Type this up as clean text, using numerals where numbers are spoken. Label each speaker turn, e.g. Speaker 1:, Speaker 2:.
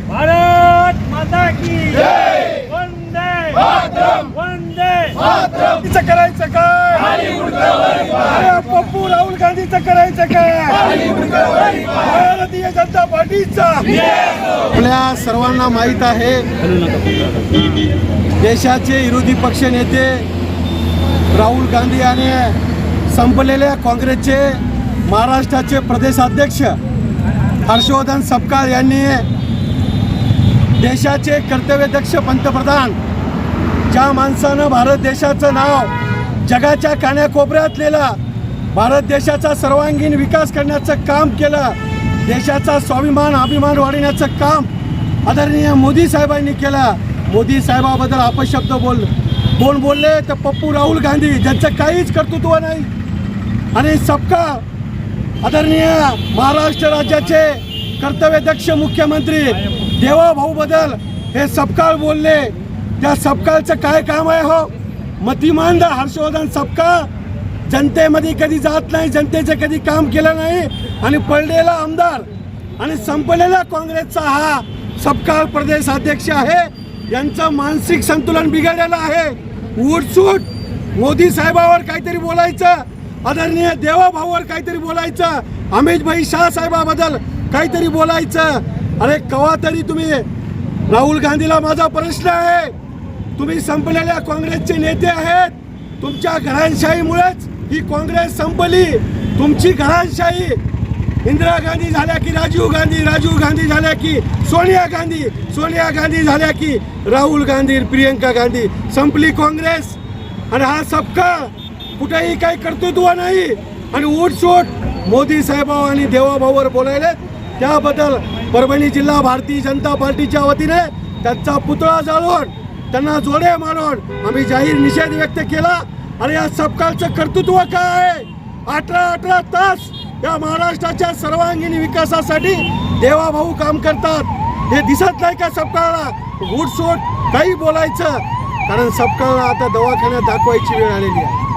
Speaker 1: भारत माता की जय. वंदे मातरम. वंदे मातरम. तिचं करायचं काय? पप्पू राहुल गांधीचं करायचं काय? भारतीय जनता पार्टीचा.
Speaker 2: आपल्या सर्वांना माहीत आहे, देशाचे विरोधी पक्ष नेते राहुल गांधी आणि संपलेल्या काँग्रेसचे महाराष्ट्राचे प्रदेशाध्यक्ष हर्षवर्धन सपकाळ यांनी देशाचे कर्तव्यदक्ष पंतप्रधान, ज्या माणसानं भारत देशाचं नाव जगाच्या कानाकोपऱ्यात नेलं, भारत देशाचा सर्वांगीण विकास करण्याचं काम केलं, देशाचा स्वाभिमान अभिमान वाढवण्याचं काम आदरणीय मोदी साहेबांनी केलं. मोदी साहेबाबद्दल अपशब्द बोलले तर पप्पू राहुल गांधी, ज्यांचं काहीच कर्तृत्व नाही, आणि सपकाळ आदरणीय महाराष्ट्र राज्याचे कर्तव्यदक्ष मुख्यमंत्री देवाभाऊ बद्दल हे सपकाळ बोलले. त्या सपकाळचं काय काम आहे? हो, मतिमंद हर्षवर्धन सपकाळ जनतेमध्ये कधी जात नाही, जनतेचं कधी काम केलं नाही, आणि पडलेला आमदार आणि संपलेला काँग्रेसचा हा सपकाळ प्रदेशाध्यक्ष आहे. यांचं मानसिक संतुलन बिघडलेलं आहे. उठसूट मोदी साहेबावर काहीतरी बोलायचं, आदरणीय देवाभाऊवर काहीतरी बोलायचं, अमित भाई शाह साहेबाबद्दल काहीतरी बोलायचं. अरे कवा तरी तुम्ही, राहुल गांधीला माझा प्रश्न आहे, तुम्ही संपलेल्या काँग्रेसचे नेते आहेत, तुमच्या घराणशाहीमुळेच ही काँग्रेस संपली. तुमची घराणशाही इंदिरा गांधी झाल्या की राजीव गांधी, राजीव गांधी झाल्या की सोनिया गांधी, सोनिया गांधी झाल्या की राहुल गांधी, प्रियंका गांधी, संपली काँग्रेस. आणि हा सपकाळ कुठेही काही कर्तृत्व नाही, आणि उठसूट मोदी साहेब आणि देवाभाऊवर बोलायले. त्याबद्दल परभणी जिल्हा भारतीय जनता पार्टीच्या वतीने त्यांचा पुतळा जाळून त्यांना जोडे मारून आम्ही जाहीर निषेध व्यक्त केला. आणि या सपकाळचं कर्तृत्व काय आहे? 18 तास या महाराष्ट्राच्या सर्वांगीण विकासासाठी देवाभाऊ काम करतात. हे दिसत नाही का सपकाळला? उठसूट काही बोलायचं, कारण सपकाळला आता दवाखान्यात दाखवायची वेळ आलेली आहे.